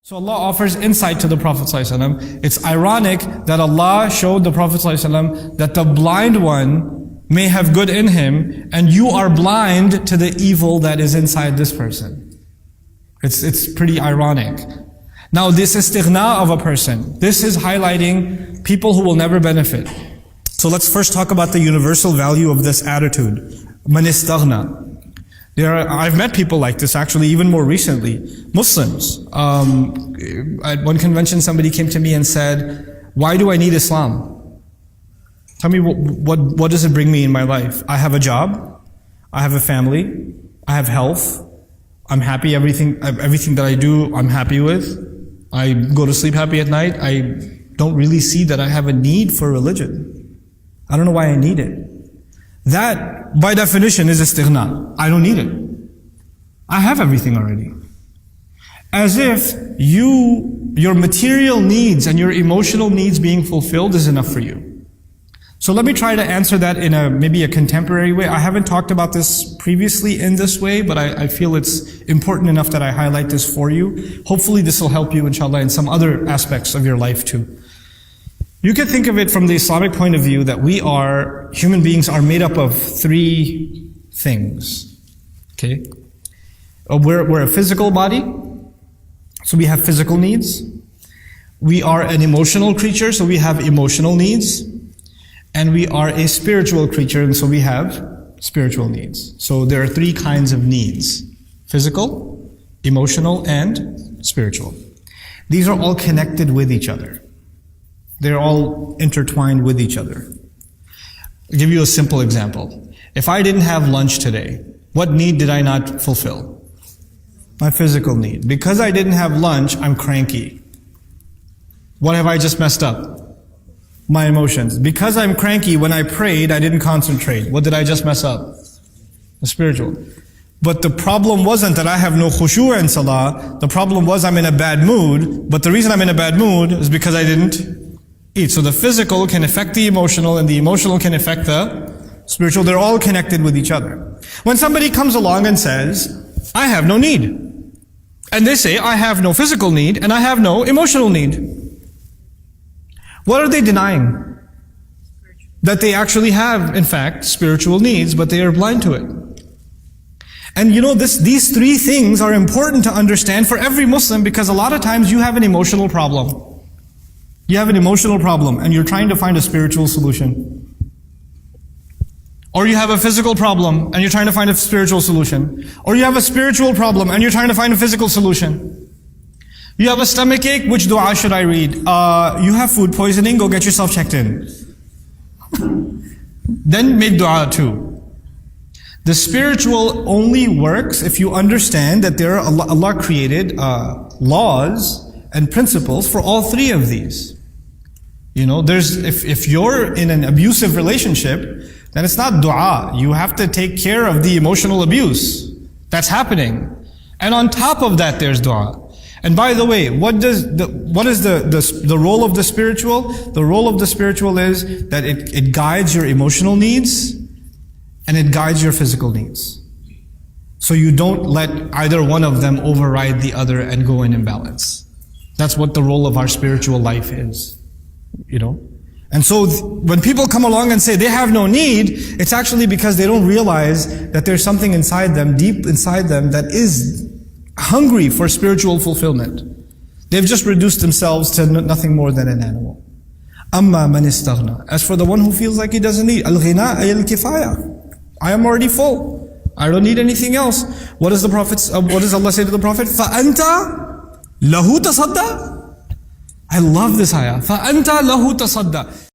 So Allah offers insight to the Prophet ﷺ. It's ironic that Allah showed the Prophet ﷺ that the blind one may have good in him, and you are blind to the evil that is inside this person. It's pretty ironic. Now this istighna of a person, this is highlighting people who will never benefit. So let's first talk about the universal value of this attitude. Man istaghna. I've met people like this actually even more recently. Muslims. At one convention somebody came to me and said, why do I need Islam? Tell me what does it bring me in my life? I have a job, I have a family, I have health, I'm happy, everything that I do I'm happy with. I go to sleep happy at night. I don't really see that I have a need for religion. I don't know why I need it. That, by definition, is istighna. I don't need it. I have everything already. As if your material needs and your emotional needs being fulfilled is enough for you. So let me try to answer that in maybe a contemporary way. I haven't talked about this previously in this way, but I feel it's important enough that I highlight this for you. Hopefully this will help you, inshallah, in some other aspects of your life too. You can think of it from the Islamic point of view that human beings are made up of three things. Okay? We're a physical body, so we have physical needs. We are an emotional creature, so we have emotional needs. And we are a spiritual creature, and so we have spiritual needs. So there are three kinds of needs: physical, emotional, and spiritual. These are all connected with each other. They're all intertwined with each other. I'll give you a simple example. If I didn't have lunch today, what need did I not fulfill? My physical need. Because I didn't have lunch, I'm cranky. What have I just messed up? My emotions. Because I'm cranky, when I prayed, I didn't concentrate. What did I just mess up? The spiritual. But the problem wasn't that I have no khushu' in salah. The problem was I'm in a bad mood. But the reason I'm in a bad mood is because I didn't eat. So the physical can affect the emotional, and the emotional can affect the spiritual. They're all connected with each other. When somebody comes along and says, I have no need, and they say, I have no physical need, and I have no emotional need, what are they denying? That they actually have, in fact, spiritual needs, but they are blind to it. And you know, these three things are important to understand for every Muslim, because a lot of times you have an emotional problem. You have an emotional problem and you're trying to find a spiritual solution. Or you have a physical problem and you're trying to find a spiritual solution. Or you have a spiritual problem and you're trying to find a physical solution. You have a stomach ache, which dua should I read? You have food poisoning, go get yourself checked in. Then make dua too. The spiritual only works if you understand that Allah created laws and principles for all three of these. You know, if you're in an abusive relationship, then it's not dua. You have to take care of the emotional abuse that's happening. And on top of that, there's dua. And by the way, what is the role of the spiritual? The role of the spiritual is that it guides your emotional needs and it guides your physical needs. So you don't let either one of them override the other and go in imbalance. That's what the role of our spiritual life is, you know. And so when people come along and say they have no need, it's actually because they don't realize that there's something inside them, deep inside them, that is hungry for spiritual fulfillment. They've just reduced themselves to nothing more than an animal. Amma man istaghna. As for the one who feels like he doesn't need, al-ghina ay al-kifaya. I am already full. I don't need anything else. What does Allah say to the Prophet? فَأَنْتَ lahu tasadda. I love this ayah. فَأَنْتَ lahu tasadda.